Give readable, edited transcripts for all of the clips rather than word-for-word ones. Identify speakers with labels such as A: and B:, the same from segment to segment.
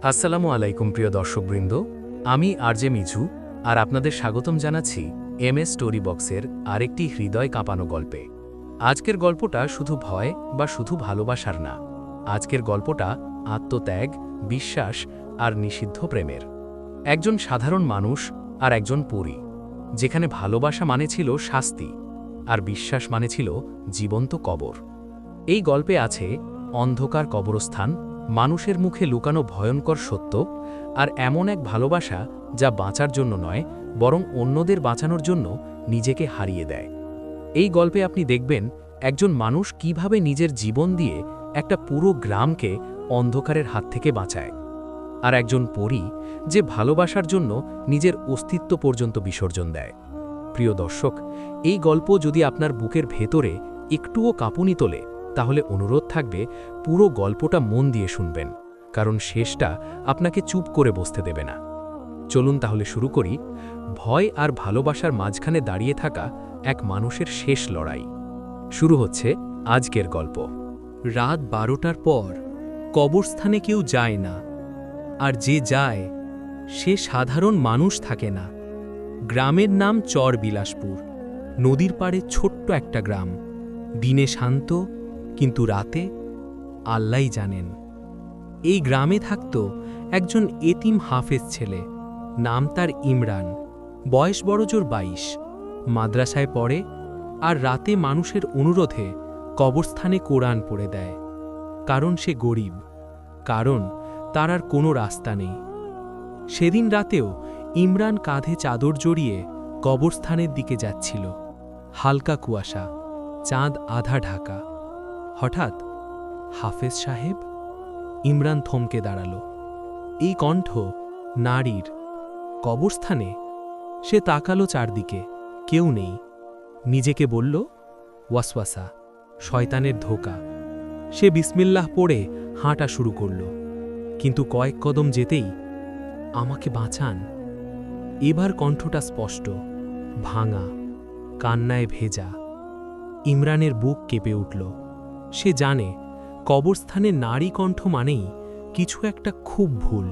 A: আসসালামু আলাইকুম প্রিয় দর্শকবৃন্দ, আমি আরজে মিঝু আর আপনাদের স্বাগতম জানাচ্ছি এমএস স্টোরি বক্সের আরেকটি হৃদয় কাঁপানো গল্পে। আজকের গল্পটা শুধু ভয় বা শুধু ভালোবাসার না, আজকের গল্পটা আত্মত্যাগ, বিশ্বাস আর নিষিদ্ধ প্রেমের। একজন সাধারণ মানুষ আর একজন পরী, যেখানে ভালোবাসা মানে ছিল শাস্তি আর বিশ্বাস মানে ছিল জীবন্ত কবর। এই গল্পে আছে অন্ধকার কবরস্থান, মানুষের মুখে লুকানো ভয়ঙ্কর সত্য, আর এমন এক ভালোবাসা যা বাঁচার জন্য নয় বরং অন্যদের বাঁচানোর জন্য নিজেকে হারিয়ে দেয়। এই গল্পে আপনি দেখবেন একজন মানুষ কিভাবে নিজের জীবন দিয়ে একটা পুরো গ্রামকে অন্ধকারের হাত থেকে বাঁচায়, আর একজন পরী যে ভালোবাসার জন্য নিজের অস্তিত্ব পর্যন্ত বিসর্জন দেয়। প্রিয় দর্শক, এই গল্প যদি আপনার বুকের ভেতরে একটুও কাঁপুনি তোলে, তাহলে অনুরোধ থাকবে পুরো গল্পটা মন দিয়ে শুনবেন, কারণ শেষটা আপনাকে চুপ করে বসতে দেবে না। চলুন তাহলে শুরু করি ভয় আর ভালোবাসার মাঝখানে দাঁড়িয়ে থাকা এক মানুষের শেষ লড়াই। শুরু হচ্ছে আজকের গল্প।
B: রাত 12টার পর কবরস্থানে কেউ যায় না, আর যে যায় সে সাধারণ মানুষ থাকে না। গ্রামের নাম চর বিলাসপুর, নদীর পাড়ে ছোট্ট একটা গ্রাম। দিনে শান্ত, কিন্তু রাতে আল্লাহই জানেন। এই গ্রামে থাকত একজন এতিম হাফেজ ছেলে, নাম তার ইমরান। বয়স বড়জোর 22, মাদ্রাসায় পড়ে আর রাতে মানুষের অনুরোধে কবরস্থানে কোরআন পড়ে দেয়। কারণ সে গরিব, কারণ তার আর কোনো রাস্তা নেই। সেদিন রাতেও ইমরান কাঁধে চাদর জড়িয়ে কবরস্থানের দিকে যাচ্ছিল। হালকা কুয়াশা, চাঁদ আধা ঢাকা। হঠাৎ, হাফেজ সাহেব! ইমরান থমকে দাঁড়াল। এই কণ্ঠ নারীর। কবরস্থানে সে তাকালো চারদিকে, কেউ নেই। নিজেকে বলল, ওয়াসওয়াসা, শয়তানের ধোঁকা। সে বিসমিল্লাহ পড়ে হাঁটা শুরু করল, কিন্তু কয়েক কদম যেতেই, আমাকে বাঁচান। এবার কণ্ঠটা স্পষ্ট, ভাঙা, কান্নায় ভেজা। ইমরানের বুক কেঁপে উঠল। সে জানে কবরস্থানে নারী কণ্ঠ মানেই কিছু একটা খুব ভুল।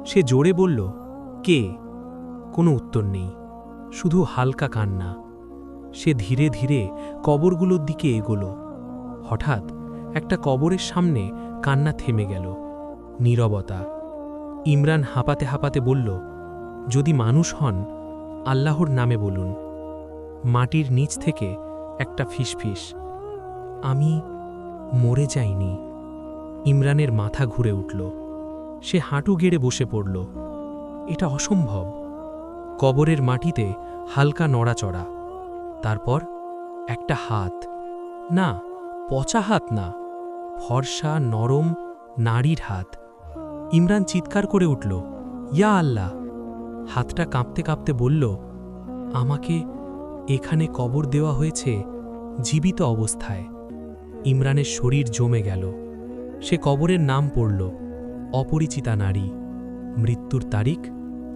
B: সে জোরে বলল, কে? কোনো উত্তর নেই, শুধু হালকা কান্না। সে ধীরে ধীরে কবরগুলোর দিকে এগোল। হঠাৎ একটা কবরের সামনে কান্না থেমে গেল। নীরবতা। ইমরান হাঁপাতে হাঁপাতে বলল, যদি মানুষ হন, আল্লাহর নামে বলুন। মাটির নিচ থেকে একটা ফিসফিস, আমি মরে যাইনি। ইমরানের মাথা ঘুরে উঠল। সে হাঁটু গেড়ে বসে পড়ল। এটা অসম্ভব। কবরের মাটিতে হালকা নড়াচড়া। তারপর একটা হাত, না, পচা হাত না, ফর্সা নরম নারীর হাত। ইমরান চিৎকার করে উঠল, ইয়া আল্লাহ! হাতটা কাঁপতে কাঁপতে বলল, আমাকে এখানে কবর দেওয়া হয়েছে জীবিত অবস্থায়। ইমরানের শরীর জমে গেল। সে কবরের নাম পড়ল, অপরিচিতা নারী, মৃত্যুর তারিখ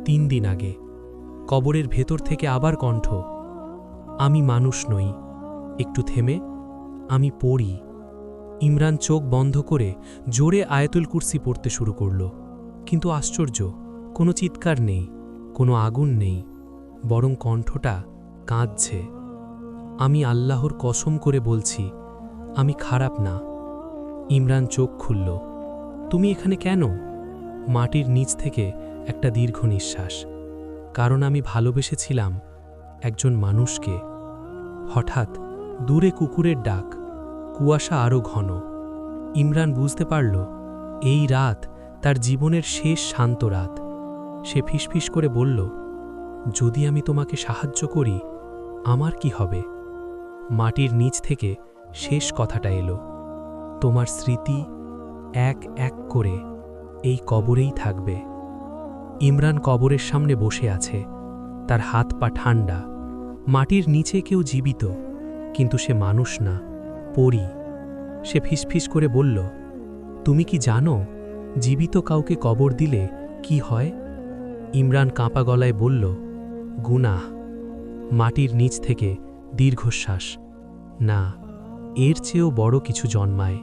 B: 3 দিন আগে। কবরের ভেতর থেকে আবার কণ্ঠ, আমি মানুষ নই। একটু থেমে, আমি পড়ি। ইমরান চোখ বন্ধ করে জোরে আয়াতুল কুরসি পড়তে শুরু করল। কিন্তু আশ্চর্য, কোনো চিৎকার নেই, কোনো আগুন নেই, বরং কণ্ঠটা কাঁদছে। আমি আল্লাহর কসম করে বলছি, আমি খারাপ না। ইমরান চোখ খুলল। তুমি এখানে কেন? মাটির নিচ থেকে একটা দীর্ঘ নিঃশ্বাস। কারণ আমি ভালোবেসেছিলাম একজন মানুষকে। হঠাৎ দূরে কুকুরের ডাক, কুয়াশা আরও ঘন। ইমরান বুঝতে পারল, এই রাত তার জীবনের শেষ শান্ত রাত। সে ফিসফিস করে বলল, যদি আমি তোমাকে সাহায্য করি, আমার কি হবে? মাটির নিচ থেকে শেষ কথাটা এলো, তোমার স্মৃতি এক এক করে এই কবরেই থাকবে। ইমরান কবরের সামনে বসে আছে, তার হাত পা ঠান্ডা। মাটির নিচে কেউ জীবিত, কিন্তু সে মানুষ না, পরী। সে ফিসফিস করে বলল, তুমি কি জানো জীবিত কাউকে কবর দিলে কি হয়? ইমরান কাঁপা গলায় বলল, গুনাহ। মাটির নিচ থেকে দীর্ঘশ্বাস, না, এর চেয়েও বড় কিছু জন্মায়।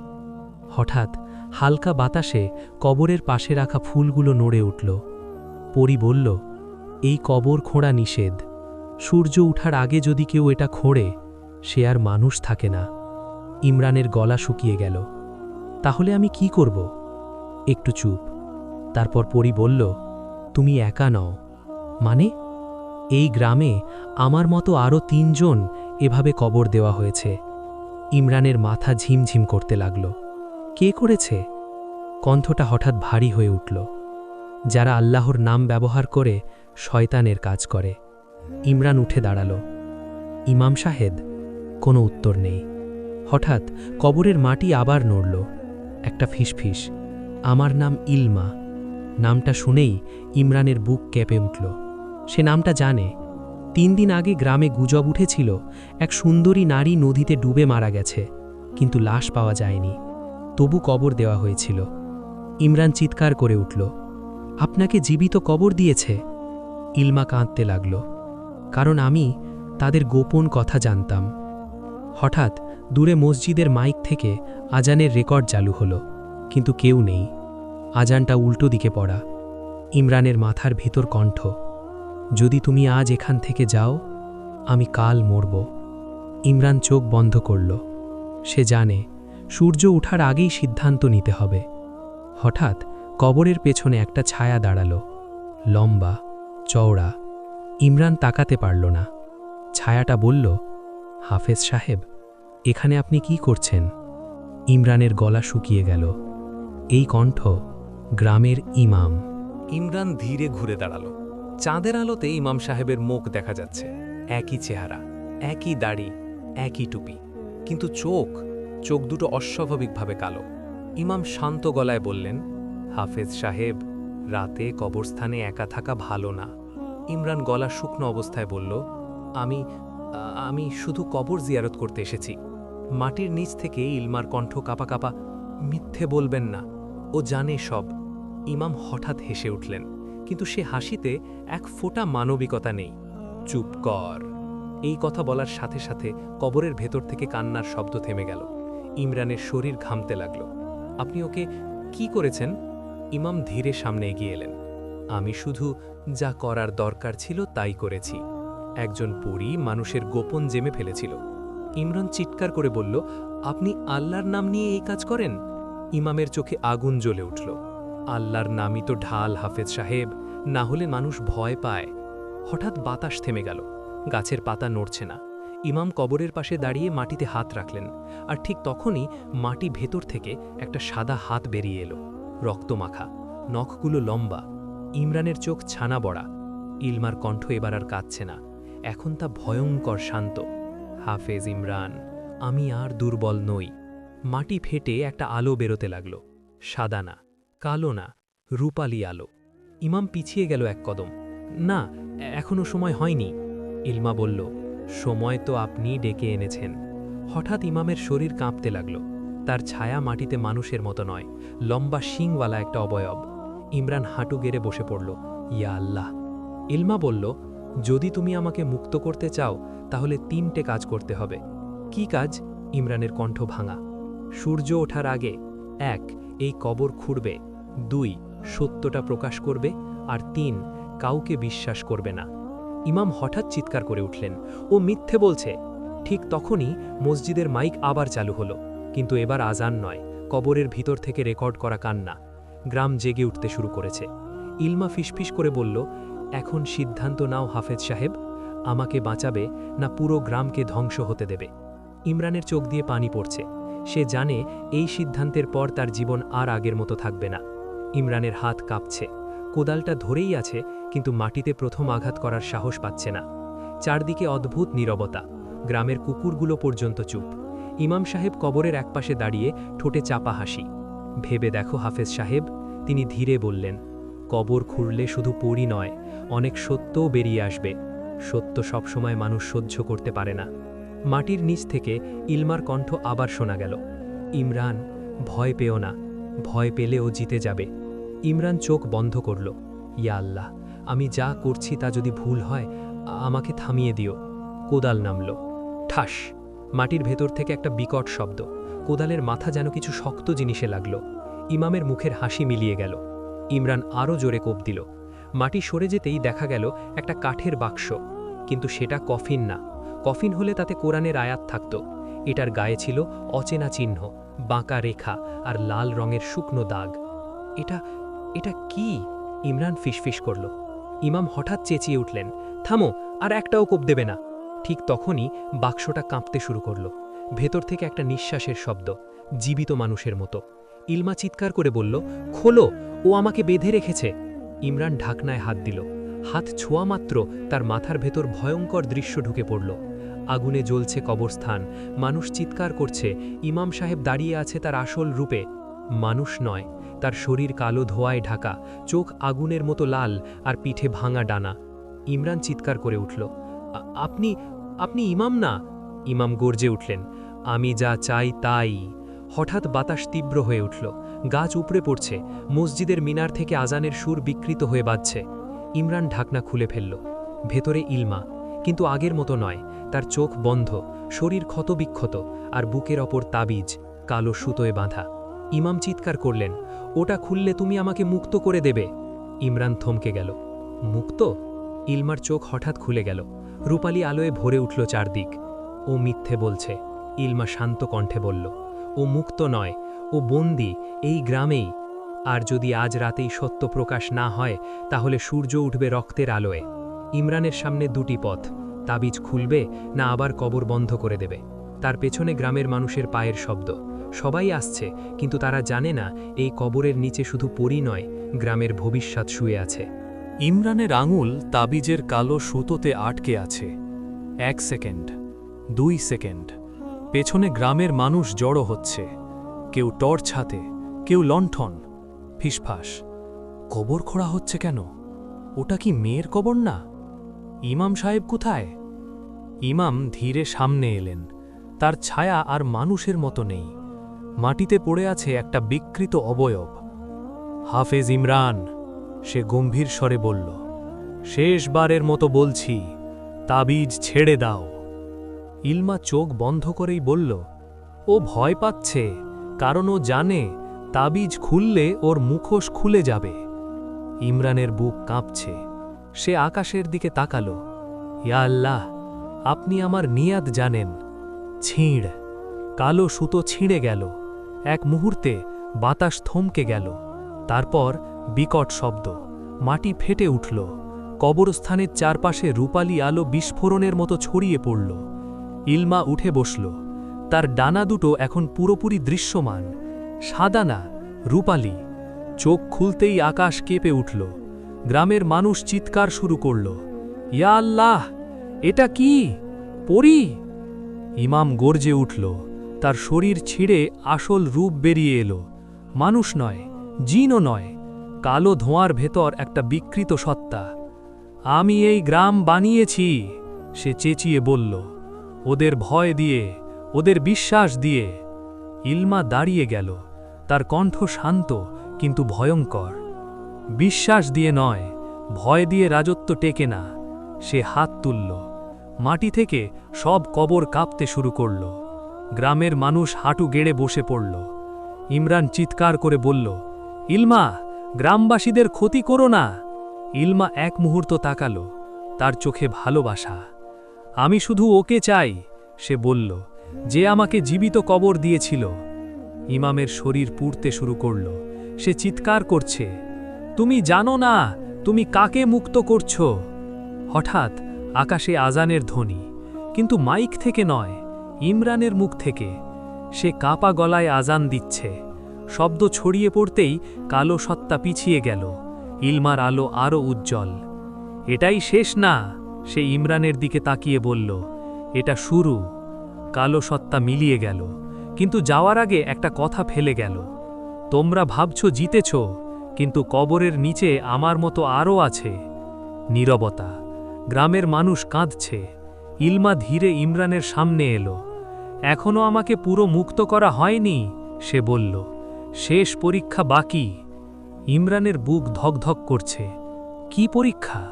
B: হঠাৎ হালকা বাতাসে কবরের পাশে রাখা ফুলগুলো নড়ে উঠল। পরী বলল, এই কবর খোঁড়া নিষেধ। সূর্য উঠার আগে যদি কেউ এটা খোঁড়ে, সে আর মানুষ থাকে না। ইমরানের গলা শুকিয়ে গেল। তাহলে আমি কি করব? একটু চুপ। তারপর পরী বলল, তুমি একা নও। মানে? এই গ্রামে আমার মতো আরও ৩ জন এভাবে কবর দেওয়া হয়েছে। ইমরানের মাথা ঝিমঝিম করতে লাগল। কে করেছে? কণ্ঠটা হঠাৎ ভারী হয়ে উঠল। যারা আল্লাহর নাম ব্যবহার করে শয়তানের কাজ করে। ইমরান উঠে দাঁড়াল। ইমাম সাহেব? কোনো উত্তর নেই। হঠাৎ কবরের মাটি আবার নড়ল। একটা ফিসফিস, আমার নাম ইলমা। নামটা শুনেই ইমরানের বুক কেঁপে উঠল। সে নামটা জানে। ৩ দিন আগে গ্রামে গুজব উঠেছিল এক সুন্দরী নারী নদীতে ডুবে মারা গেছে, কিন্তু লাশ পাওয়া যায়নি। তবু কবর দেওয়া হয়েছিল। ইমরান চিৎকার করে উঠল, আপনাকে জীবিত কবর দিয়েছে? ইলমা কাঁদতে লাগল, কারণ আমি তাদের গোপন কথা জানতাম। হঠাৎ দূরে মসজিদের মাইক থেকে আজানের রেকর্ড চালু হলো, কিন্তু কেউ নেই। আজানটা উল্টো দিকে পড়া। ইমরানের মাথার ভিতর কণ্ঠ, যদি তুমি আজ এখান থেকে যাও, আমি কাল মরব। ইমরান চোখ বন্ধ করল। সে জানে সূর্য ওঠার আগেই সিদ্ধান্ত নিতে হবে। হঠাৎ কবরের পেছনে একটা ছায়া দাঁড়ালো, লম্বা, চওড়া। ইমরান তাকাতে পারল না। ছায়াটা বলল, হাফেজ সাহেব, এখানে আপনি কি করছেন? ইমরানের গলা শুকিয়ে গেল। এই কণ্ঠ গ্রামের ইমাম।
A: ইমরান ধীরে ঘুরে দাঁড়াল। চাঁদের আলোতে ইমাম সাহেবের মুখ দেখা যাচ্ছে। একই চেহারা, একই দাড়ি, একই টুপি, কিন্তু চোখ দুটো অস্বাভাবিকভাবে কালো। ইমাম শান্ত গলায় বললেন, হাফেজ সাহেব, রাতে কবরস্থানে একা থাকা ভালো না। ইমরান গলা শুকনো অবস্থায় বলল, আমি শুধু কবর জিয়ারত করতে এসেছি। মাটির নিচ থেকে ইলমার কণ্ঠ কাঁপা কাঁপা, মিথ্যে বলবেন না, ও জানে সব। ইমাম হঠাৎ হেসে উঠলেন, কিন্তু সে হাসিতে এক ফোঁটা মানবিকতা নেই। চুপ কর। এই কথা বলার সাথে সাথে কবরের ভেতর থেকে কান্নার শব্দ থেমে গেল। ইমরানের শরীর ঘামতে লাগল। আপনি ওকে কি করেছেন? ইমাম ধীরে সামনে এগিয়ে এলেন। আমি শুধু যা করার দরকার ছিল তাই করেছি। একজন পরী মানুষের গোপন জেমে ফেলেছিল। ইমরান চিৎকার করে বলল, আপনি আল্লাহর নাম নিয়ে এই কাজ করেন? ইমামের চোখে আগুন জ্বলে উঠল। আল্লাহর নামই তো ঢাল, হাফেজ সাহেব, না হলে মানুষ ভয় পায়। হঠাৎ বাতাস থেমে গেল। গাছের পাতা নড়ছে না। ইমাম কবরের পাশে দাঁড়িয়ে মাটিতে হাত রাখলেন, আর ঠিক তখনই মাটি ভেতর থেকে একটা সাদা হাত বেরিয়ে এলো, রক্তমাখা, নখগুলো লম্বা। ইমরানের চোখ ছানা বড়া। ইলমার কণ্ঠ এবার আর কাঁদছে না, এখন তা ভয়ঙ্কর শান্ত। হাফেজ ইমরান, আমি আর দুর্বল নই। মাটি ফেটে একটা আলো বেরোতে লাগল। সাদা না, কালো না, রূপালি আলো। ইমাম পিছিয়ে গেল এক কদম। না, এখনো সময় হয়নি। ইলমা বলল, সময় তো আপনি ডেকে এনেছেন। হঠাৎ ইমামের শরীর কাঁপতে লাগল। তার ছায়া মাটিতে মানুষের মতো নয়, লম্বা শিংওয়ালা একটা অবয়ব। ইমরান হাঁটু গেড়ে বসে পড়ল। ইয়া আল্লাহ। ইলমা বলল, যদি তুমি আমাকে মুক্ত করতে চাও তাহলে 3টে কাজ করতে হবে। কি কাজ? ইমরানের কণ্ঠ ভাঙা। সূর্য ওঠার আগে 1. এই কবর খুঁড়বে, 2. সত্যটা প্রকাশ করবে, আর 3. কাউকে বিশ্বাস করবে না। ইমাম হঠাৎ চিৎকার করে উঠলেন, ও মিথ্যে বলছে। ঠিক তখনই মসজিদের মাইক আবার চালু হলো, কিন্তু এবার আজান নয়, কবরের ভিতর থেকে রেকর্ড করা কান্না। গ্রাম জেগে উঠতে শুরু করেছে। ইলমা ফিসফিস করে বলল, এখন সিদ্ধান্ত নাও হাফেজ সাহেব, আমাকে বাঁচাবে না পুরো গ্রামকে ধ্বংস হতে দেবে? ইমরানের চোখ দিয়ে পানি পড়ছে। সে জানে এই সিদ্ধান্তের পর তার জীবন আর আগের মতো থাকবে না। ইমরানের হাত কাঁপছে। কোদালটা ধরেই আছে, কিন্তু মাটিতে প্রথম আঘাত করার সাহস পাচ্ছে না। চারদিকে অদ্ভুত নীরবতা। গ্রামের কুকুরগুলো পর্যন্ত চুপ। ইমাম সাহেব কবরের একপাশে দাঁড়িয়ে, ঠোঁটে চাপা হাসি। ভেবে দেখো হাফেজ সাহেব, তিনি ধীরে বললেন, কবর খুঁড়লে শুধু পড়ি নয়, অনেক সত্যও বেরিয়ে আসবে। সত্য সবসময় মানুষ সহ্য করতে পারে না। মাটির নিচ থেকে ইলমার কণ্ঠ আবার শোনা গেল, ইমরান, ভয় পেও না, ভয় পেলেও জিতে যাবে। ইমরান চোখ বন্ধ করল। ইয়া আল্লাহ, আমি যা করছি তা যদি ভুল হয়, আমাকে থামিয়ে দিও। কোদাল নামল। ঠাস! মাটির ভেতর থেকে একটা বিকট শব্দ। কোদালের মাথা যেন কিছু শক্ত জিনিসে লাগল।
B: ইমামের মুখের হাসি মিলিয়ে গেল। ইমরান আরও জোরে কোপ দিল। মাটি সরে যেতেই দেখা গেল একটা কাঠের বাক্স, কিন্তু সেটা কফিন না। কফিন হলে তাতে কোরআনের আয়াত থাকত। এটার গায়ে ছিল অচেনা চিহ্ন, বাঁকা রেখা আর লাল রঙের শুকনো দাগ। এটা এটা কি? ইমরান ফিসফিস করল। ইমাম হঠাৎ চেঁচিয়ে উঠলেন, থামো, আর একটাও কোপ দেবে না। ঠিক তখনই বাক্সটা কাঁপতে শুরু করল। ভেতর থেকে একটা নিঃশ্বাসের শব্দ, জীবিত মানুষের মতো। ইলমা চিৎকার করে বলল, খোলো, ও আমাকে বেঁধে রেখেছে। ইমরান ঢাকনায় হাত দিল। হাত ছোঁয়া মাত্র তার মাথার ভেতর ভয়ঙ্কর দৃশ্য ঢুকে পড়ল। আগুনে জ্বলছে কবরস্থান, মানুষ চিৎকার করছে। ইমাম সাহেব দাঁড়িয়ে আছে তার আসল রূপে। মানুষ নয়, তার শরীর কালো ধোঁয়ায় ঢাকা, চোখ আগুনের মতো লাল আর পিঠে ভাঙা ডানা। ইমরান চিৎকার করে উঠল, আপনি আপনি ইমাম না? ইমাম গর্জে উঠলেন, আমি যা চাই তাই। হঠাৎ বাতাস তীব্র হয়ে উঠল, গাছ উপড়ে পড়ছে, মসজিদের মিনার থেকে আজানের সুর বিকৃত হয়ে বাজছে। ইমরান ঢাকনা খুলে ফেলল। ভেতরে ইলমা, কিন্তু আগের মতো নয়। তার চোখ বন্ধ, শরীর ক্ষতবিক্ষত, আর বুকের ওপর তাবিজ, কালো সুতোয় বাঁধা। ইমাম চিৎকার করলেন, ওটা খুললে তুমি আমাকে মুক্ত করে দেবে। ইমরান থমকে গেল। মুক্ত? ইলমার চোখ হঠাৎ খুলে গেল। রূপালী আলোয় ভরে উঠল চারদিক। ও মিথ্যে বলছে, ইলমা শান্ত কণ্ঠে বলল। ও মুক্ত নয়, ও বন্দী এই গ্রামেই। আর যদি আজ রাতেই সত্য প্রকাশ না হয়, তাহলে সূর্য উঠবে রক্তের আলোয়। ইমরানের সামনে দুটি পথ, তাবিজ খুলবে না আবার কবর বন্ধ করে দেবে। তার পেছনে গ্রামের মানুষের পায়ের শব্দ। সবাই আসছে, কিন্তু তারা জানে না এই কবরের নিচে শুধু পরী নয়, গ্রামের ভবিষ্যৎ শুয়ে আছে।
A: ইমরানের আঙুল তাবিজের কালো সুতোতে আটকে আছে। 1 সেকেন্ড, 2 সেকেন্ড। পেছনে গ্রামের মানুষ জড়ো হচ্ছে, কেউ টর্চ হাতে, কেউ লণ্ঠন। ফিসফাস, কবর খোঁড়া হচ্ছে কেন? ওটা কি মেয়ের কবর না? ইমাম সাহেব কোথায়? ইমাম ধীরে সামনে এলেন। তার ছায়া আর মানুষের মতো নেই। মাটিতে পড়ে আছে একটা বিকৃত অবয়ব। হাফেজ ইমরান, সে গম্ভীর স্বরে বলল, শেষবারের মতো বলছি, তাবিজ ছেড়ে দাও। ইলমা চোখ বন্ধ করেই বলল, ও ভয় পাচ্ছে, কারণ ও জানে তাবিজ খুললে ওর মুখোশ খুলে যাবে। ইমরানের বুক কাঁপছে। সে আকাশের দিকে তাকালো। ইয়া আল্লাহ, আপনি আমার নিয়াত জানেন। ছিঁড়! কালো সুতো ছিঁড়ে গেল। এক মুহূর্তে বাতাস থমকে গেল। তারপর বিকট শব্দ, মাটি ফেটে উঠল। কবরস্থানের চারপাশে রূপালী আলো বিস্ফোরণের মতো ছড়িয়ে পড়ল। ইলমা উঠে বসল। তার ডানা দুটো এখন পুরোপুরি দৃশ্যমান, সাদা না, রূপালী। চোখ খুলতেই আকাশ কেঁপে উঠল। গ্রামের মানুষ চিৎকার শুরু করল, ইয়া আল্লাহ, এটা কি? পরী! ইমাম গর্জে উঠল। তার শরীর ছিঁড়ে আসল রূপ বেরিয়ে এলো। মানুষ নয়, জিনও নয়, কালো ধোঁয়ার ভেতর একটা বিকৃত সত্তা। আমি এই গ্রাম বানিয়েছি, সে চেঁচিয়ে বলল, ওদের ভয় দিয়ে, ওদের বিশ্বাস দিয়ে। ইলমা দাঁড়িয়ে গেল। তার কণ্ঠ শান্ত কিন্তু ভয়ঙ্কর। বিশ্বাস দিয়ে নয়, ভয় দিয়ে রাজত্ব টেকে না। সে হাত তুলল। মাটি থেকে সব কবর কাঁপতে শুরু করল। গ্রামের মানুষ হাঁটু গেড়ে বসে পড়ল। ইমরান চিৎকার করে বলল, ইলমা, গ্রামবাসীদের ক্ষতি করো না। ইলমা এক মুহূর্ত তাকালো। তার চোখে ভালোবাসা। আমি শুধু ওকে চাই, সে বলল, যে আমাকে জীবিত কবর দিয়েছিল। ইমামের শরীর পুড়তে শুরু করল। সে চিৎকার করছে, তুমি জানো না তুমি কাকে মুক্ত করছ। হঠাৎ আকাশে আজানের ধ্বনি, কিন্তু মাইক থেকে নয়, ইমরানের মুখ থেকে। সে কাপা গলায় আজান দিচ্ছে। শব্দ ছড়িয়ে পড়তেই কালো সত্তা পিছিয়ে গেল। ইলমার আলো আরও উজ্জ্বল। এটাই শেষ না, সে ইমরানের দিকে তাকিয়ে বলল, এটা শুরু। কালো সত্তা মিলিয়ে গেল, কিন্তু যাওয়ার আগে একটা কথা ফেলে গেল, তোমরা ভাবছ জিতেছ, কিন্তু কবরের নিচে আমার মতো আরও আছে। নীরবতা। গ্রামের মানুষ কাঁদছে। ইলমা ধীরে ইমরানের সামনে এলো। এখনও আমাকে পুরো মুক্ত করা হয়নি, সে বলল, শেষ পরীক্ষা বাকি। ইমরানের বুক ধকধক করছে। কি পরীক্ষা?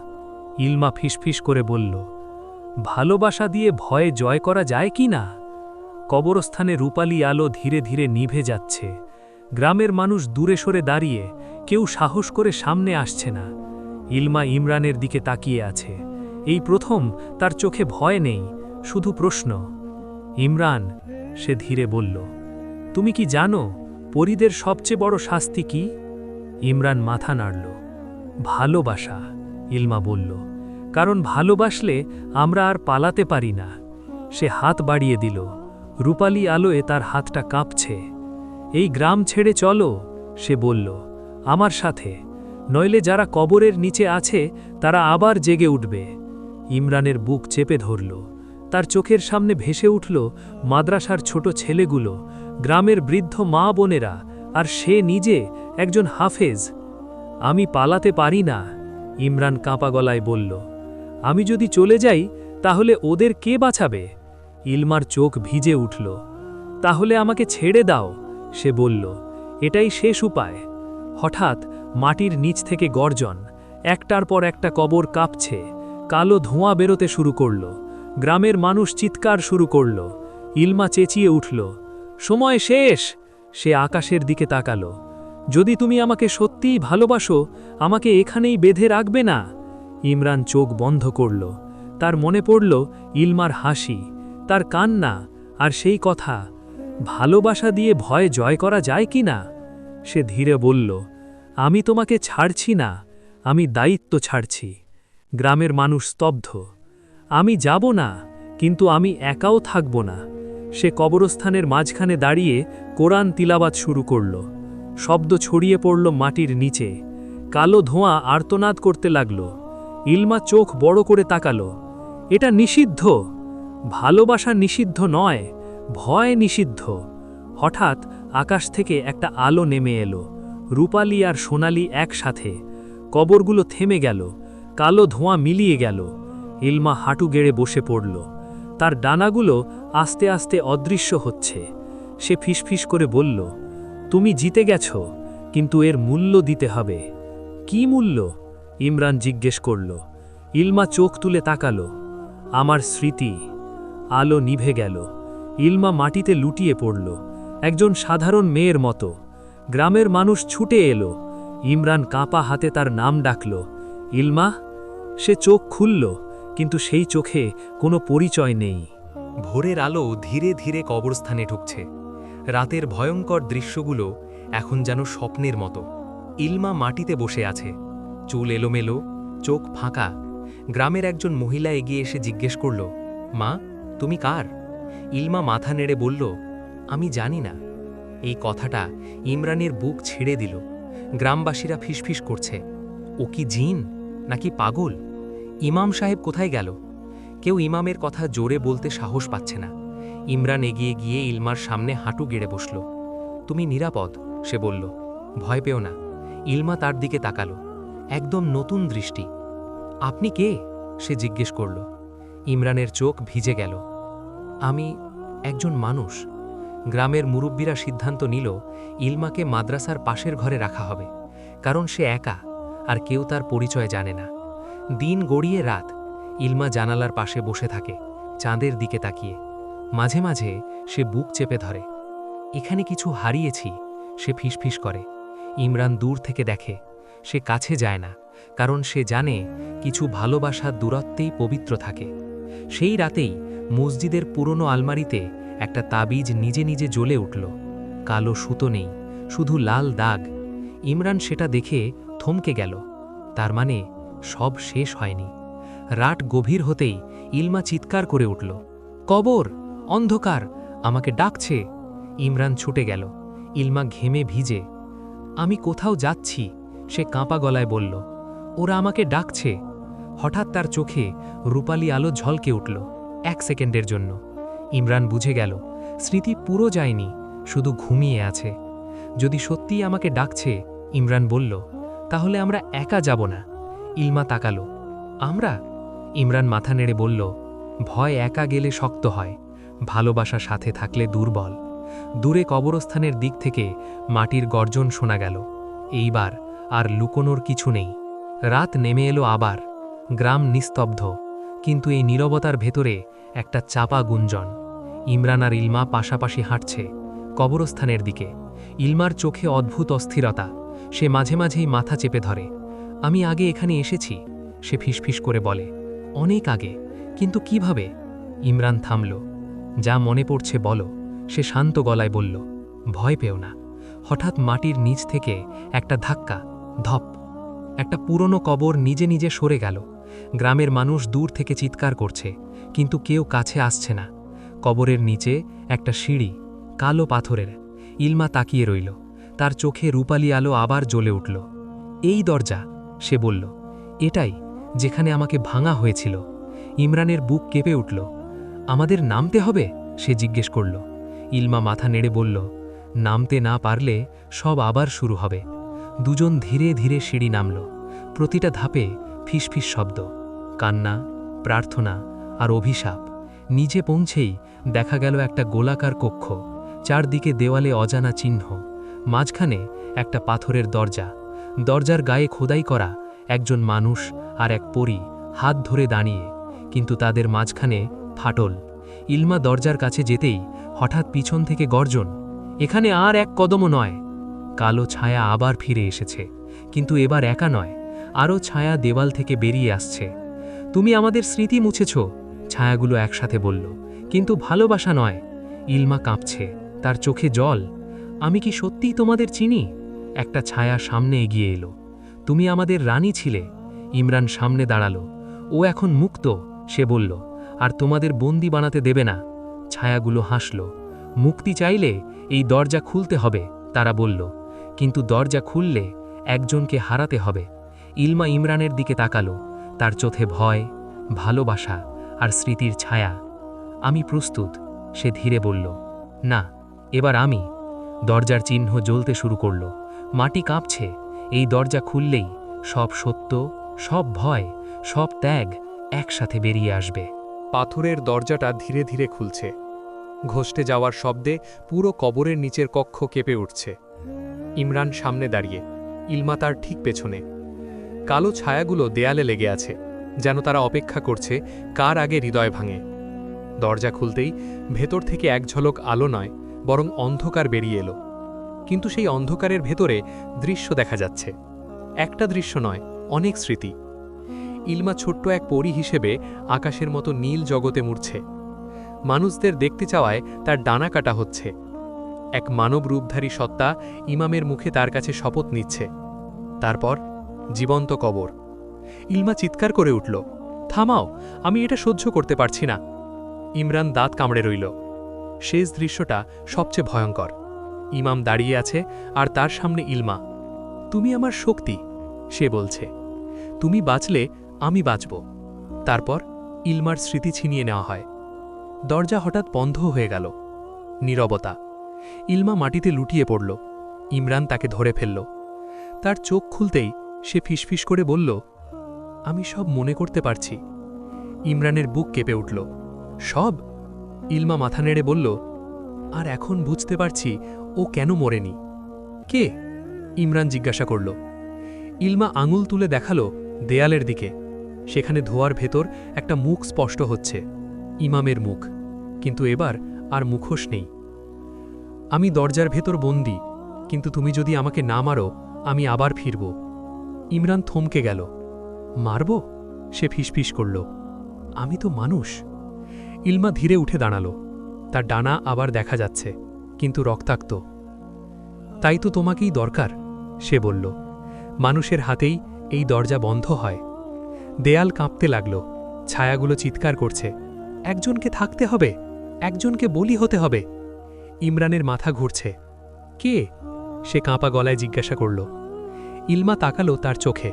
A: ইলমা ফিসফিস করে বলল, ভালোবাসা দিয়ে ভয়ে জয় করা যায় কি না? কবরস্থানে রূপালী আলো ধীরে ধীরে নিভে যাচ্ছে।
B: গ্রামের মানুষ দূরে সরে দাঁড়িয়ে, কেউ সাহস করে সামনে আসছে না। ইলমা ইমরানের দিকে তাকিয়ে আছে। এই প্রথম তার চোখে ভয় নেই, শুধু প্রশ্ন। ইমরান, সে ধীরে বলল, তুমি কি জানো পরীদের সবচেয়ে বড় শাস্তি কি? ইমরান মাথা নাড়ল। ভালোবাসা, ইলমা বলল, কারণ ভালোবাসলে আমরা আর পালাতে পারি না। সে হাত বাড়িয়ে দিল। রূপালী আলোয় তার হাতটা কাঁপছে। এই গ্রাম ছেড়ে চলো, সে বলল, আমার সাথে, নইলে যারা কবরের নিচে আছে তারা আবার জেগে উঠবে। ইমরানের বুক চেপে ধরল। তার চোখের সামনে ভেসে উঠল মাদ্রাসার ছোট ছেলেগুলো, গ্রামের বৃদ্ধ মা বোনেরা, আর সে নিজে একজন হাফেজ। আমি পালাতে পারি না, ইমরান কাঁপা গলায় বলল। আমি যদি চলে যাই তাহলে ওদের কে বাঁচাবে? ইলমার চোখ ভিজে উঠল। তাহলে আমাকে ছেড়ে দাও, সে বলল, এটাই শেষ উপায়। হঠাৎ মাটির নিচ থেকে গর্জন, একটার পর একটা কবর কাঁপছে, কালো ধোঁয়া বেরোতে শুরু করল। গ্রামের মানুষ চিৎকার শুরু করল। ইলমা চেঁচিয়ে উঠল, সময় শেষ! সে আকাশের দিকে তাকালো। যদি তুমি আমাকে সত্যিই ভালোবাসো, আমাকে এখানেই বেঁধে রাখবে না। ইমরান চোখ বন্ধ করল। তার মনে পড়ল ইলমার হাসি, তার কান্না, আর সেই কথা, ভালোবাসা দিয়ে ভয় জয় করা যায় কি না। সে ধীরে বলল, আমি তোমাকে ছাড়ছি না, আমি দায়িত্ব ছাড়ছি। গ্রামের মানুষ স্তব্ধ। আমি যাব না, কিন্তু আমি একাও থাকব না। সে কবরস্থানের মাঝখানে দাঁড়িয়ে কোরআন তিলাওয়াত শুরু করল। শব্দ ছড়িয়ে পড়ল মাটির নিচে। কালো ধোঁয়া আর্তনাদ করতে লাগল। ইলমা চোখ বড় করে তাকালো। এটা নিষিদ্ধ। ভালোবাসা নিষিদ্ধ নয়, ভয় নিষিদ্ধ। হঠাৎ আকাশ থেকে একটা আলো নেমে এলো, রূপালী আর সোনালি একসাথে। কবরগুলো থেমে গেল, কালো ধোঁয়া মিলিয়ে গেল। ইলমা হাঁটু গেড়ে বসে পড়ল। তার ডানাগুলো আস্তে আস্তে অদৃশ্য হচ্ছে। সে ফিসফিস করে বলল, তুমি জিতে গেছ, কিন্তু এর মূল্য দিতে হবে। কি মূল্য? ইমরান জিজ্ঞেস করল। ইলমা চোখ তুলে তাকালো। আমার স্মৃতি। আলো নিভে গেল। ইলমা মাটিতে লুটিয়ে পড়ল, একজন সাধারণ মেয়ের মতো। গ্রামের মানুষ ছুটে এলো। ইমরান কাঁপা হাতে তার নাম ডাকল, ইলমা। সে চোখ খুলল, কিন্তু সেই চোখে কোনো পরিচয় নেই।
A: ভোরের আলো ধীরে ধীরে কবরস্থানে ঢুকছে। রাতের ভয়ঙ্কর দৃশ্যগুলো এখন যেন স্বপ্নের মতো। ইলমা মাটিতে বসে আছে, চুল এলোমেলো, চোখ ফাঁকা। গ্রামের একজন মহিলা এগিয়ে এসে জিজ্ঞেস করল, মা, তুমি কার? ইলমা মাথা নেড়ে বলল, আমি জানি না। এই কথাটা ইমরানের বুক ছেড়ে দিল। গ্রামবাসীরা ফিসফিস করছে, ও কি জিন নাকি পাগল? ইমাম সাহেব কোথায় গেল? কেউ ইমামের কথা জোরে বলতে সাহস পাচ্ছে না। ইমরান এগিয়ে গিয়ে ইলমার সামনে হাঁটু গেড়ে বসল। তুমি নিরাপদ, সে বলল, ভয় পেও না। ইলমা তার দিকে তাকালো, একদম নতুন দৃষ্টি। আপনি কে? সে জিজ্ঞেস করল। ইমরানের চোখ ভিজে গেল। আমি একজন মানুষ। গ্রামের মুরব্বীরা সিদ্ধান্ত নিল ইলমাকে মাদ্রাসার পাশের ঘরে রাখা হবে, কারণ সে একা, আর কেউ তার পরিচয় জানে না। দিন গড়িয়ে রাত। ইলমা জানালার পাশে বসে থাকে, চাঁদের দিকে তাকিয়ে। মাঝে মাঝে সে বুক চেপে ধরে। এখানে কিছু হারিয়েছি, সে ফিসফিস করে। ইমরান দূর থেকে দেখে। সে কাছে যায় না, কারণ সে জানে কিছু ভালোবাসা দূরত্বেই পবিত্র থাকে। সেই রাতেই মসজিদের পুরনো আলমারিতে একটা তাবিজ নিজে নিজে জ্বলে উঠল। কালো সুতো নেই, শুধু লাল দাগ। ইমরান সেটা দেখে থমকে গেল। তার মানে সব শেষ হয়নি। রাত গভীর হতেই ইলমা চিৎকার করে উঠল, কবর, অন্ধকার, আমাকে ডাকছে। ইমরান ছুটে গেল। ইলমা ঘেমে ভিজে। আমি কোথাও যাচ্ছি, সে কাঁপা গলায় বলল। ওরা আমাকে ডাকছে। হঠাৎ তার চোখে রূপালী আলো ঝলকে উঠল, 1 সেকেন্ডের জন্য। ইমরান বুঝে গেল স্মৃতি পুরো যায়নি, শুধু ঘুমিয়ে আছে। যদি সত্যিই আমাকে ডাকছে, ইমরান বলল, তাহলে আমরা একা যাব না। ইলমা তাকালো। আমরা? ইমরান মাথা নেড়ে বলল, ভয় একা গেলে শক্ত হয়, ভালোবাসা সাথে থাকলে দুর্বল। দূরে কবরস্থানের দিক থেকে মাটির গর্জন শোনা গেল। এইবার আর লুকোনোর কিছু নেই। রাত নেমে এলো আবার। গ্রাম নিস্তব্ধ, কিন্তু এই নীরবতার ভেতরে একটা চাপা গুঞ্জন। ইমরান আর ইলমা পাশাপাশি হাঁটছে কবরস্থানের দিকে।
B: ইলমার চোখে অদ্ভুত অস্থিরতা। সে মাঝে মাঝেই মাথা চেপে ধরে। আমি আগে এখানে এসেছি, সে ফিসফিস করে বলে। অনেক আগে, কিন্তু কিভাবে? ইমরান থামল। যা মনে পড়ছে বলো, সে শান্ত গলায় বলল। ভয় পেও না। হঠাৎ মাটির নিচ থেকে একটা ধাক্কা, ধপ। একটা পুরনো কবর নিজে নিজে সরে গেল। গ্রামের মানুষ দূর থেকে চিৎকার করছে, কিন্তু কেউ কাছে আসছে না। কবরের নিচে একটা সিঁড়ি, কালো পাথরের। ইলমা তাকিয়ে রইল। তার চোখে রূপালি আলো আবার জ্বলে উঠল। এই দরজা, সে বলল। এটাই, যেখানে আমাকে ভাঙা হয়েছিল। ইমরানের বুক কেঁপে উঠল। আমাদের নামতে হবে? সে জিজ্ঞেস করল। ইলমা মাথা নেড়ে বলল, নামতে না পারলে সব আবার শুরু হবে। দুজন ধীরে ধীরে সিঁড়ি নামল। প্রতিটা ধাপে ফিসফিস শব্দ, কান্না, প্রার্থনা আর অভিশাপ। নিচে পৌঁছেই দেখা গেল একটা গোলাকার কক্ষ, চারদিকে দেওয়ালে অজানা চিহ্ন, মাঝখানে একটা পাথরের দরজা। দরজার গায়ে খোদাই করা একজন মানুষ আর এক পরী হাত ধরে দাঁড়িয়ে, কিন্তু তাদের মাঝখানে ফাটল। ইলমা দরজার কাছে যেতেই হঠাৎ পিছন থেকে গর্জন, এখানে আর এক কদমও নয়। কালো ছায়া আবার ফিরে এসেছে, কিন্তু এবার একা নয়, আরও ছায়া দেওয়াল থেকে বেরিয়ে আসছে। তুমি আমাদের স্মৃতি মুছেছ, ছায়াগুলো একসাথে বলল, কিন্তু ভালোবাসা নয়। ইলমা কাঁপছে, তার চোখে জল। আমি কি সত্যিই তোমাদের চিনি? একটা ছায়া সামনে এগিয়ে এলো। তুমি আমাদের রানী ছিলে। ইমরান সামনে দাঁড়ালো। ও এখন মুক্ত, সে বলল, আর তোমাদের বন্দি বানাতে দেবে না। ছায়াগুলো হাসল। মুক্তি চাইলে এই দরজা খুলতে হবে, তারা বলল, কিন্তু দরজা খুললে একজনকে হারাতে হবে। ইলমা ইমরানের দিকে তাকালো, তার চোখে ভয়, ভালোবাসা আর স্মৃতির ছায়া। আমি প্রস্তুত, সে ধীরে বলল। না, এবার আমি। দরজার চিহ্ন জ্বলতে শুরু করল। মাটি কাঁপছে। এই দরজা খুললেই সব সত্য, সব ভয়, সব ত্যাগ একসাথে বেরিয়ে আসবে।
C: পাথরের দরজাটা ধীরে ধীরে খুলছে। ঘষ্টে যাওয়ার শব্দে পুরো কবরের নিচের কক্ষ কেঁপে উঠছে। ইমরান সামনে দাঁড়িয়ে, ইলমা তার ঠিক পেছনে। কালো ছায়াগুলো দেয়ালে লেগে আছে, যেন তারা অপেক্ষা করছে কার আগে হৃদয় ভাঙে। দরজা খুলতেই ভেতর থেকে এক ঝলক আলো নয়, বরং অন্ধকার বেরিয়ে এলো। কিন্তু সেই অন্ধকারের ভেতরে দৃশ্য দেখা যাচ্ছে। একটা দৃশ্য নয়, অনেক স্মৃতি। ইলমা ছোট্ট এক পরী হিসেবে আকাশের মতো নীল জগতে মুড়ছে। মানুষদের দেখতে চাওয়ায় তার ডানা কাটা হচ্ছে। এক মানব রূপধারী সত্তা ইমামের মুখে তার কাছে শপথ নিচ্ছে। তারপর জীবন্ত কবর। ইলমা চিৎকার করে উঠল, থামাও, আমি এটা সহ্য করতে পারছি না। ইমরান দাঁত কামড়ে রইল। শেষ দৃশ্যটা সবচেয়ে ভয়ঙ্কর। ইমাম দাঁড়িয়ে আছে আর তার সামনে ইলমা। তুমি আমার শক্তি, সে বলছে। তুমি বাঁচলে আমি বাঁচব। তারপর ইলমার স্মৃতি ছিনিয়ে নেওয়া হয়। দরজা হঠাৎ বন্ধ হয়ে গেল। নীরবতা। ইলমা মাটিতে লুটিয়ে পড়ল। ইমরান তাকে ধরে ফেলল। তার চোখ খুলতেই সে ফিসফিস করে বলল, আমি সব মনে করতে পারছি। ইমরানের বুক কেঁপে উঠল। সব? ইলমা মাথা নেড়ে বলল, আর এখন বুঝতে পারছি ও কেন মরেনি। কে? ইমরান জিজ্ঞাসা করল। ইলমা আঙুল তুলে দেখালো দেয়ালের দিকে। সেখানে ধোয়ার ভেতর একটা মুখ স্পষ্ট হচ্ছে, ইমামের মুখ, কিন্তু এবার আর মুখোশ নেই। আমি দরজার ভেতর বন্দী, কিন্তু তুমি যদি আমাকে না মারো আমি আবার ফিরব। ইমরান থমকে গেল। মারব? সে ফিসফিস করল। আমি তো মানুষ। ইলমা ধীরে উঠে দাঁড়াল। তার ডানা আবার দেখা যাচ্ছে, কিন্তু রক্তাক্ত। তাই তো তোমাকেই দরকার, সে বলল। মানুষের হাতেই এই দরজা বন্ধ হয়। দেয়াল কাঁপতে লাগল। ছায়াগুলো চিৎকার করছে, একজনকে থাকতে হবে, একজনকে বলি হতে হবে। ইমরানের মাথা ঘুরছে। কে? সে কাঁপা গলায় জিজ্ঞাসা করল। ইলমা তাকালো তার চোখে।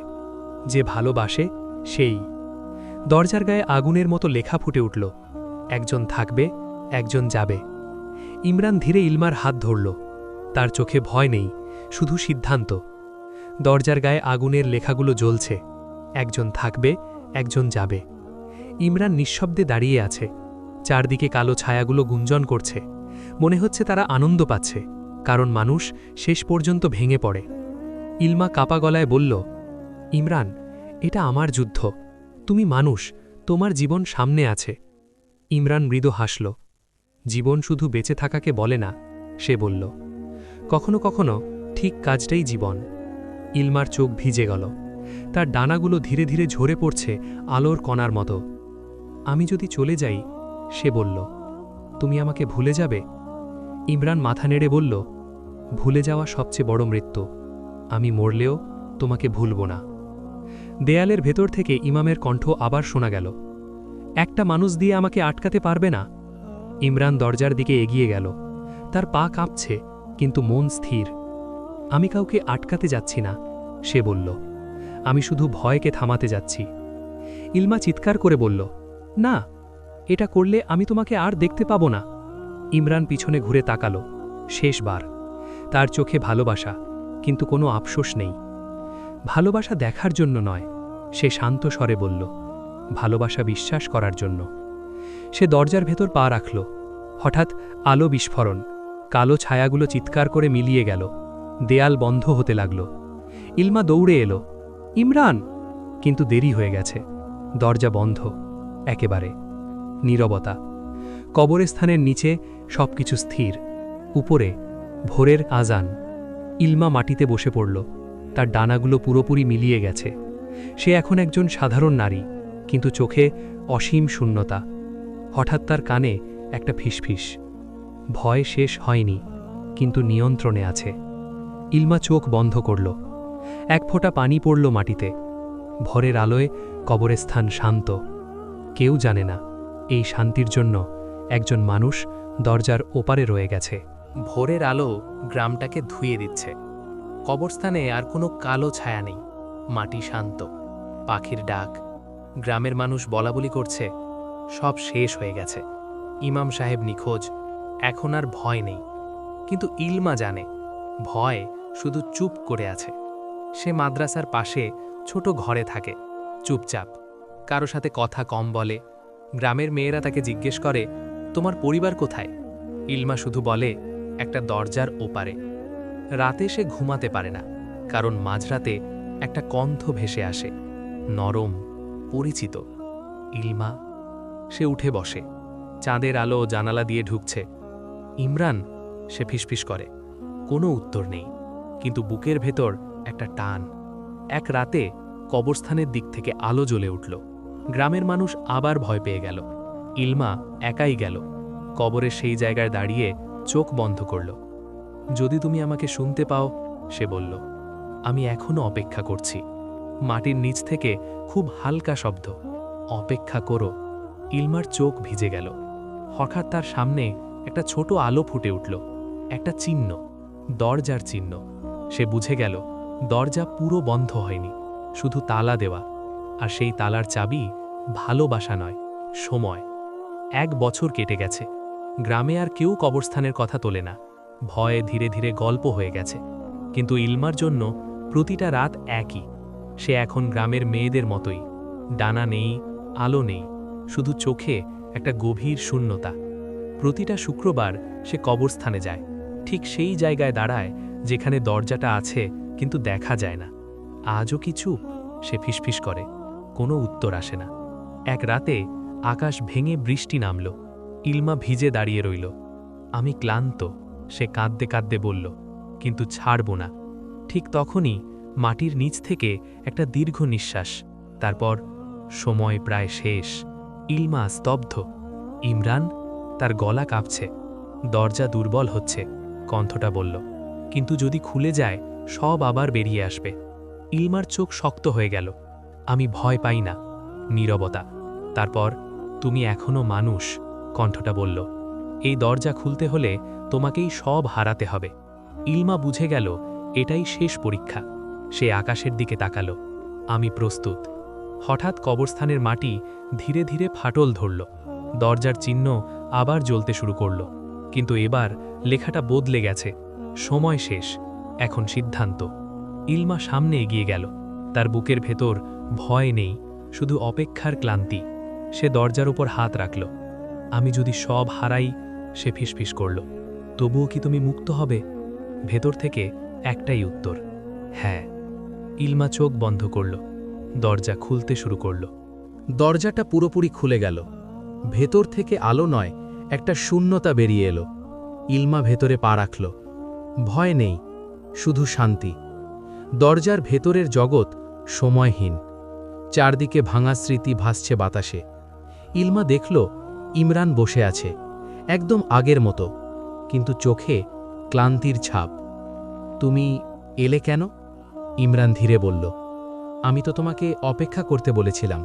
C: যে ভালোবাসে সেই। দরজার গায়ে আগুনের মতো লেখা ফুটে উঠল, একজন থাকবে, একজন যাবে। ইমরান ধীরে ইলমার হাত ধরল। তার চোখে ভয় নেই, শুধু সিদ্ধান্ত। দরজার গায়ে আগুনের লেখাগুলো জ্বলছে, একজন থাকবে, একজন যাবে। ইমরান নিঃশব্দে দাঁড়িয়ে আছে। চারদিকে কালো ছায়াগুলো গুঞ্জন করছে। মনে হচ্ছে তারা আনন্দ পাচ্ছে, কারণ মানুষ শেষ পর্যন্ত ভেঙে পড়ে। ইলমা কাপা গলায় বলল, ইমরান, এটা আমার যুদ্ধ। তুমি মানুষ, তোমার জীবন সামনে আছে। ইমরান মৃদু হাসল। জীবন শুধু বেঁচে থাকাকে বলে না, সে বলল। কখনো কখনো ঠিক কাজটাই জীবন। ইলমার চোখ ভিজে গেল। তার ডানাগুলো ধীরে ধীরে ঝরে পড়ছে আলোর কণার মতো। আমি যদি চলে যাই, সে বলল, তুমি আমাকে ভুলে যাবে? ইমরান মাথা নেড়ে বলল, ভুলে যাওয়া সবচেয়ে বড় মৃত্যু। আমি মরলেও তোমাকে ভুলব না। দেয়ালের ভেতর থেকে ইমামের কণ্ঠ আবার শোনা গেল, একটা মানুষ দিয়ে আমাকে আটকাতে পারবে না। ইমরান দরজার দিকে এগিয়ে গেল। তার পা কাঁপছে, কিন্তু মন স্থির। আমি কাউকে আটকাতে যাচ্ছি না, সে বলল, আমি শুধু ভয়কে থামাতে যাচ্ছি। ইলমা চিৎকার করে বলল, না, এটা করলে আমি তোমাকে আর দেখতে পাবো না। ইমরান পিছনে ঘুরে তাকালো, শেষবার। তার চোখে ভালোবাসা, কিন্তু কোনো আফসোস নেই। ভালোবাসা দেখার জন্য নয়, সে শান্ত স্বরে বলল, ভালোবাসা বিশ্বাস করার জন্য। সে দরজার ভেতর পা রাখল। হঠাৎ আলো বিস্ফোরণ, কালো ছায়াগুলো চিৎকার করে মিলিয়ে গেল। দেয়াল বন্ধ হতে লাগল। ইলমা দৌড়ে এলো, ইমরান! কিন্তু দেরি হয়ে গেছে। দরজা বন্ধ, একেবারে নীরবতা। কবরস্থানের নিচে সবকিছু স্থির। উপরে ভোরের আজান। ইলমা মাটিতে বসে পড়ল। তার ডানাগুলো পুরোপুরি মিলিয়ে গেছে। সে এখন একজন সাধারণ নারী, কিন্তু চোখে অসীম শূন্যতা। হঠাৎ তার কানে একটা ফিসফিস। ভয় শেষ হয়নি, কিন্তু নিয়ন্ত্রণে আছে। ইলমা চোখ বন্ধ করল। এক ফোঁটা পানি পড়ল মাটিতে। ভোরের আলোয় কবরস্থান শান্ত। কেউ জানে না এই শান্তির জন্য একজন মানুষ দরজার ওপারে রয়ে গেছে।
A: ভোরের আলো গ্রামটাকে ধুয়ে দিচ্ছে। কবরস্থানে আর কোনো কালো ছায়া নেই। মাটি শান্ত, পাখির ডাক। গ্রামের মানুষ বলাবলি করছে, সব শেষ হয়ে গেছে। ইমাম সাহেব নিখোঁজ, এখন আর ভয় নেই। কিন্তু ইলমা জানে, ভয় শুধু চুপ করে আছে। সে মাদ্রাসার পাশে ছোট ঘরে থাকে, চুপচাপ, কারো সাথে কথা কম বলে। গ্রামের মেয়েরা তাকে জিজ্ঞেস করে, তোমার পরিবার কোথায়? ইলমা শুধু বলে, একটা দরজার ওপারে। রাতে সে ঘুমাতে পারে না, কারণ মাঝরাতে একটা কণ্ঠ ভেসে আসে, নরম, পরিচিত। ইলমা। সে উঠে বসে। চাঁদের আলো জানালা দিয়ে ঢুকছে। ইমরান, সে ফিসফিস করে। কোনো উত্তর নেই, কিন্তু বুকের ভেতর একটা টান। এক রাতে কবরস্থানের দিক থেকে আলো জ্বলে উঠল। গ্রামের মানুষ আবার ভয় পেয়ে গেল। ইলমা একাই গেল। কবরের সেই জায়গায় দাঁড়িয়ে চোখ বন্ধ করল। যদি তুমি আমাকে শুনতে পাও, সে বলল, আমি এখনো অপেক্ষা করছি। মাটির নিচ থেকে খুব হালকা শব্দ, অপেক্ষা করো। ইলমার চোখ ভিজে গেল। হঠাৎ তার সামনে একটা ছোট আলো ফুটে উঠল, একটা চিহ্ন, দরজার চিহ্ন। সে বুঝে গেল দরজা পুরো বন্ধ হয়নি, শুধু তালা দেওয়া। আর সেই তালার চাবি ভালোবাসা নয়, সময়। 1 বছর কেটে গেছে। গ্রামে আর কেউ কবরস্থানের কথা তোলে না। ভয়ে ধীরে ধীরে গল্প হয়ে গেছে। কিন্তু ইলমার জন্য প্রতিটা রাত একই। সে এখন গ্রামের মেয়েদের মতোই। ডানা নেই, আলো নেই, শুধু চোখে একটা গভীর শূন্যতা। প্রতিটা শুক্রবার সে কবরস্থানে যায়, ঠিক সেই জায়গায় দাঁড়ায় যেখানে দরজাটা আছে কিন্তু দেখা যায় না। আজও কি চুপ? সে ফিসফিস করে। কোনো উত্তর আসে না। এক রাতে আকাশ ভেঙে বৃষ্টি নামল। ইলমা ভিজে দাঁড়িয়ে রইল। আমি ক্লান্ত, সে কাঁদতে কাঁদতে বলল, কিন্তু ছাড়ব না। ঠিক তখনই মাটির নিচ থেকে একটা দীর্ঘ নিঃশ্বাস। তারপর সময় প্রায় শেষ। ইলমা স্তব্ধ। ইমরান? তার গলা কাঁপছে। দরজা দুর্বল হচ্ছে, কণ্ঠটা বলল, কিন্তু যদি খুলে যায় সব আবার বেরিয়ে আসবে। ইলমার চোখ শক্ত হয়ে গেল। আমি ভয় পাই না। নীরবতা। তারপর, তুমি এখনো মানুষ, কণ্ঠটা বলল। এই দরজা খুলতে হলে তোমাকেই সব হারাতে হবে। ইলমা বুঝে গেল এটাই শেষ পরীক্ষা। সে আকাশের দিকে তাকালো। আমি প্রস্তুত। হঠাৎ কবরস্থানের মাটি ধীরে ধীরে ফাটল ধরল। দরজার চিহ্ন আবার জ্বলতে শুরু করল। কিন্তু এবার লেখাটা বদলে গেছে। সময় শেষ, এখন সিদ্ধান্ত। ইলমা সামনে এগিয়ে গেল। তার বুকের ভেতর ভয় নেই, শুধু অপেক্ষার ক্লান্তি। সে দরজার উপর হাত রাখল। আমি যদি সব হারাই, সে ফিসফিস করল, তবুও কি তুমি মুক্ত হবে? ভেতর থেকে একটাই উত্তর, হ্যাঁ। ইলমা চোখ বন্ধ করল। দরজা খুলতে শুরু করল। দরজাটা পুরোপুরি খুলে গেল। ভেতর থেকে আলো নয়, একটা শূন্যতা বেরিয়ে এলো। ইলমা ভেতরে পা রাখল। ভয় নেই, শুধু শান্তি। দরজার ভেতরের জগৎ সময়হীন। চারদিকে ভাঙা স্মৃতি ভাসছে বাতাসে। ইলমা দেখল ইমরান বসে আছে, একদম আগের মতো, কিন্তু চোখে ক্লান্তির ছাপ। তুমি এলে কেন? ইমরান ধীরে বলল, আমি তো তোমাকে অপেক্ষা করতে বলেছিলাম।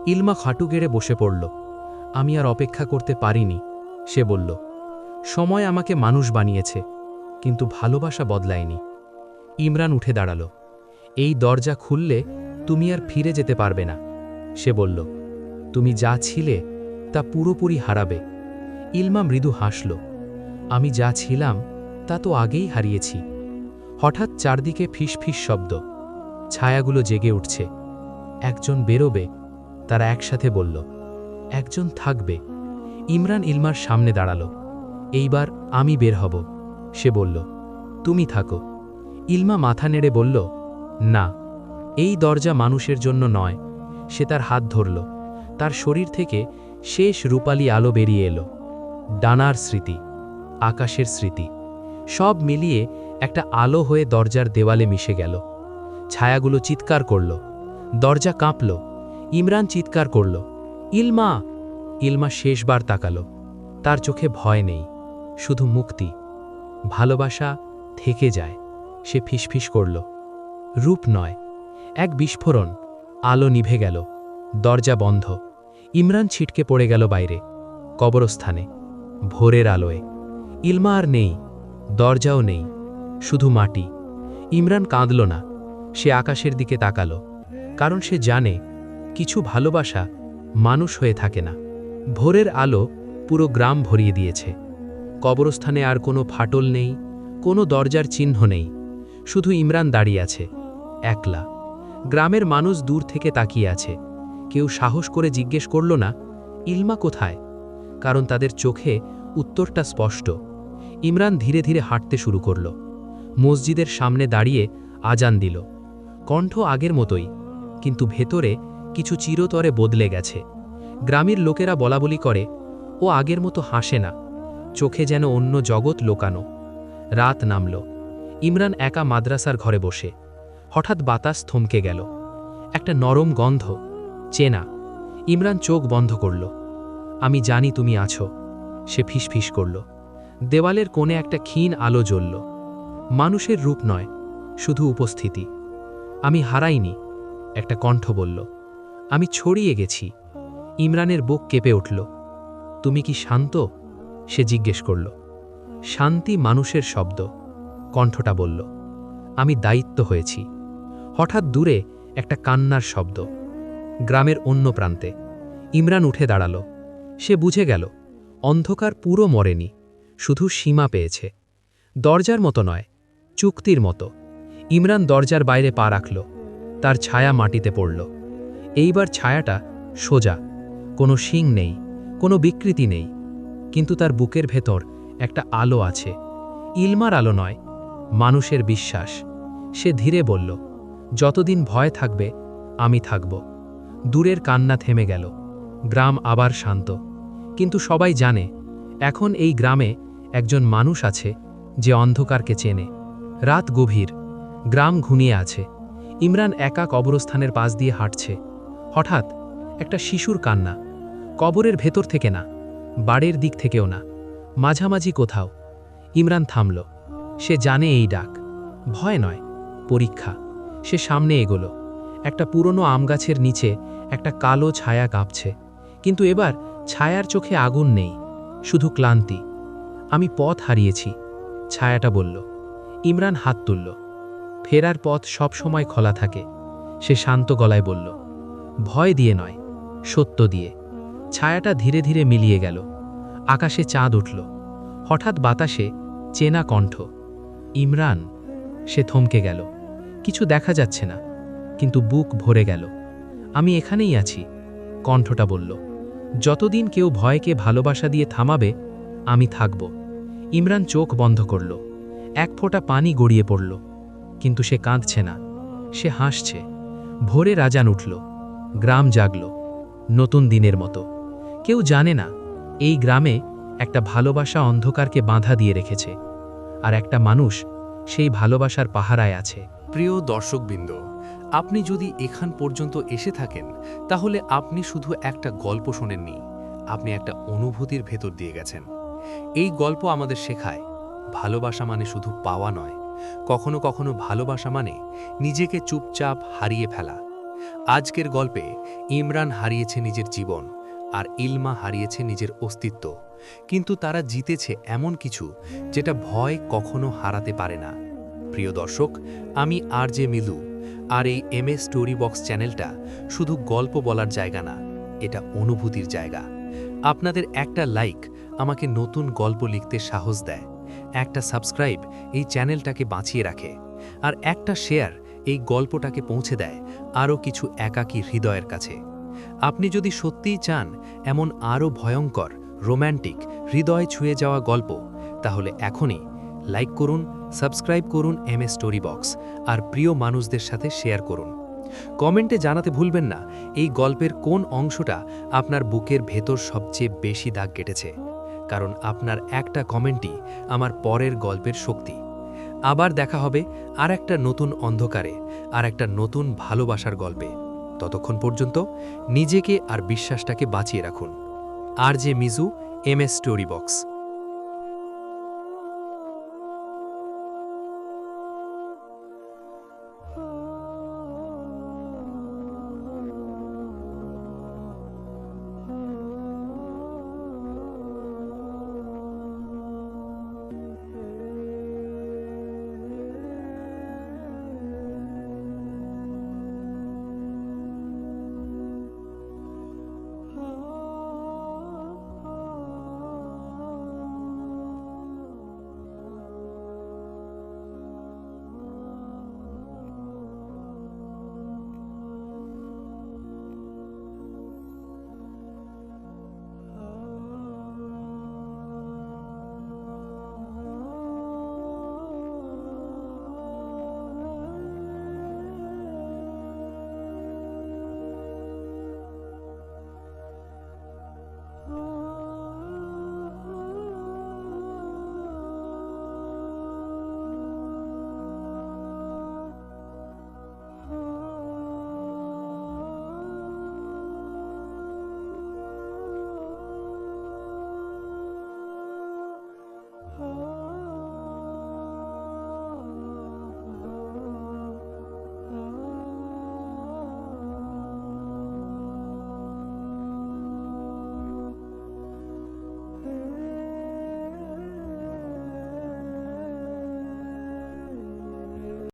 A: ইলমা খাটু গেড়ে বসে পড়ল। আমি আর অপেক্ষা করতে পারিনি, সে বলল। সময় আমাকে মানুষ বানিয়েছে, কিন্তু ভালোবাসা বদলায়নি। ইমরান উঠে দাঁড়াল। এই দরজা খুললে তুমি আর ফিরে যেতে পারবে না, সে বলল। তুমি যা ছিলে তা পুরোপুরি হারাবে। ইলমা মৃদু হাসল। আমি যা ছিলাম তা তো আগেই হারিয়েছি। হঠাৎ চারদিকে ফিসফিস শব্দ। ছায়াগুলো জেগে উঠছে। একজন বেরোবে, তারা একসাথে বলল। একজন থাকবে। ইমরান ইলমার সামনে দাঁড়াল। এইবার আমি বের হব, সে বলল। তুমি থাকো। ইলমা মাথা নেড়ে বলল, না, এই দরজা মানুষের জন্য নয়। সে তার হাত ধরল। তার শরীর থেকে শেষ রূপালি আলো বেরিয়ে এলো। ডানার স্মৃতি, আকাশের স্মৃতি, সব মিলিয়ে একটা আলো হয়ে দরজার দেওয়ালে মিশে গেল। ছায়াগুলো চিৎকার করল। দরজা কাঁপল। ইমরান চিৎকার করল, ইলমা! ইলমা শেষবার তাকালো। তার চোখে ভয় নেই, শুধু মুক্তি। ভালোবাসা থেকে যায়, সে ফিসফিস করল। রূপ নয়, এক বিস্ফোরণ। আলো নিভে গেল। দরজা বন্ধ। ইমরান ছিটকে পড়ে গেল বাইরে, কবরস্থানে, ভোরের আলোয়। ইলমা আর নেই, দরজাও নেই, শুধু মাটি। ইমরান কাঁদল না, সে আকাশের দিকে তাকালো, কারণ সে জানে কিছু ভালোবাসা মানুষ হয়ে থাকে না। ভোরের আলো পুরো গ্রাম ভরিয়ে দিয়েছে। কবরস্থানে আর কোনো ফাটল নেই, কোনো দরজার চিহ্ন নেই, শুধু ইমরান দাঁড়িয়ে আছে, একলা। গ্রামের মানুষ দূর থেকে তাকিয়ে আছে। কেউ সাহস করে জিজ্ঞেস করল না, ইলমা কোথায়? কারণ তাদের চোখে উত্তরটা স্পষ্ট। ইমরান ধীরে ধীরে হাঁটতে শুরু করল। মসজিদের সামনে দাঁড়িয়ে আজান দিল। কণ্ঠ আগের মতোই, কিন্তু ভেতরে কিছু চিরতরে বদলে গেছে। গ্রামের লোকেরা বলাবলি করে, ও আগের মতো হাসে না, চোখে যেন অন্য জগৎ লোকানো। রাত নামল। ইমরান একা মাদ্রাসার ঘরে বসে। হঠাৎ বাতাস থমকে গেল। একটা নরম গন্ধ, চেনা। ইমরান চোখ বন্ধ করল। আমি জানি তুমি আছো, সে ফিসফিস করল। দেওয়ালের কোণে একটা ক্ষীণ আলো জ্বলল। মানুষের রূপ নয়, শুধু উপস্থিতি। আমি হারাইনি, একটা কণ্ঠ বলল। আমি ছড়িয়ে গেছি। ইমরানের বুক কেঁপে উঠল। তুমি কি শান্ত? সে জিজ্ঞেস করল। শান্তি মানুষের শব্দ, কণ্ঠটা বলল। আমি দায়িত্ব হয়েছি। হঠাৎ দূরে একটা কান্নার শব্দ, গ্রামের অন্য প্রান্তে। ইমরান উঠে দাঁড়াল। সে বুঝে গেল অন্ধকার পুরো মরেনি, শুধু সীমা পেয়েছে। দরজার মতো নয়, চুক্তির মতো। ইমরান দরজার বাইরে পা রাখল। তার ছায়া মাটিতে পড়ল। এইবার ছায়াটা সোজা, কোনো শিং নেই, কোনো বিকৃতি নেই, কিন্তু তার বুকের ভেতর একটা আলো আছে। ইলমার আলো নয়, মানুষের বিশ্বাস। সে ধীরে বলল, যতদিন ভয় থাকবে আমি থাকব। দূরের কান্না থেমে গেল। গ্রাম আবার শান্ত। কিন্তু সবাই জানে এখন এই গ্রামে একজন মানুষ আছে যে অন্ধকারকে চেনে। রাত গভীর, গ্রাম ঘুমিয়ে আছে। ইমরান একা কবরস্থানের পাশ দিয়ে হাঁটছে। হঠাৎ একটা শিশুর কান্না, কবরের ভেতর থেকে না, বাড়ির দিক থেকেও না, মাঝামাঝি কোথাও। ইমরান থামল। সে জানে এই ডাক ভয় নয়, পরীক্ষা। সে সামনে এগোলো। একটা পুরনো আমগাছের নিচে একটা কালো ছায়া কাঁপছে, কিন্তু এবার ছায়ার চোখে আগুন নেই, শুধু ক্লান্তি। আমি পথ হারিয়েছি, ছায়াটা বলল। ইমরান হাত তুলল। ফেরার পথ সব সময় খোলা থাকে, সে শান্ত গলায় বলল। ভয় দিয়ে নয়, সত্য দিয়ে। ছায়াটা ধীরে ধীরে মিলিয়ে গেল। আকাশে চাঁদ উঠল। হঠাৎ বাতাসে চেনা কণ্ঠ, ইমরান। সে থমকে গেল। কিছু দেখা যাচ্ছে না, কিন্তু বুক ভরে গেল। আমি এখানেই আছি, কণ্ঠটা বলল। যতদিন কেউ ভয়কে ভালোবাসা দিয়ে থামাবে আমি থাকব। ইমরান চোখ বন্ধ করল। এক ফোঁটা পানি গড়িয়ে পড়ল, কিন্তু সে কাঁদছে না, সে হাসছে। ভোরে আজান উঠল। গ্রাম জাগল, নতুন দিনের মতো। কেউ জানে না এই গ্রামে একটা ভালোবাসা অন্ধকারকে বাঁধা দিয়ে রেখেছে।
B: আর একটা মানুষ সেই ভালোবাসার পাহারায় আছে।
A: প্রিয় দর্শকবৃন্দ, আপনি যদি এখান পর্যন্ত এসে থাকেন তাহলে আপনি শুধু একটা গল্প শোনেননি, আপনি একটা অনুভূতির ভেতর দিয়ে গেছেন। এই গল্প আমাদের শেখায় ভালোবাসা মানে শুধু পাওয়া নয়, কখনো কখনো ভালোবাসা মানে নিজেকে চুপচাপ হারিয়ে ফেলা। আজকের গল্পে ইমরান হারিয়েছে নিজের জীবন আর ইলমা হারিয়েছে নিজের অস্তিত্ব, কিন্তু তারা জিতেছে এমন কিছু যেটা ভয় কখনো হারাতে পারে না। প্রিয় দর্শক, আমি আরজে মিলু, আর এই এমএস স্টোরি বক্স চ্যানেলটা শুধু গল্প বলার জায়গা না, এটা অনুভূতির জায়গা। আপনাদের একটা লাইক আমাকে নতুন গল্প লিখতে সাহস দেয়, একটা সাবস্ক্রাইব এই চ্যানেলটাকে বাঁচিয়ে রাখে, আর একটা শেয়ার এই গল্পটাকে পৌঁছে দেয় আরও কিছু একাকী হৃদয়ের কাছে। আপনি যদি সত্যিই চান এমন আরও ভয়ঙ্কর, রোম্যান্টিক, হৃদয় ছুঁয়ে যাওয়া গল্প, তাহলে এখনই লাইক করুন, সাবস্ক্রাইব করুন এমএস স্টোরি বক্স, আর প্রিয় মানুষদের সাথে শেয়ার করুন। কমেন্টে জানাতে ভুলবেন না এই গল্পের কোন অংশটা আপনার বুকের ভেতর সবচেয়ে বেশি দাগ কেটেছে, কারণ আপনার একটা কমেন্টই আমার পরের গল্পের শক্তি। আবার দেখা হবে আর একটা নতুন অন্ধকারে, আর একটা নতুন ভালোবাসার গল্পে। ততক্ষণ পর্যন্ত নিজেকে আর বিশ্বাসটাকে বাঁচিয়ে রাখুন। RJ Miju, MS story box.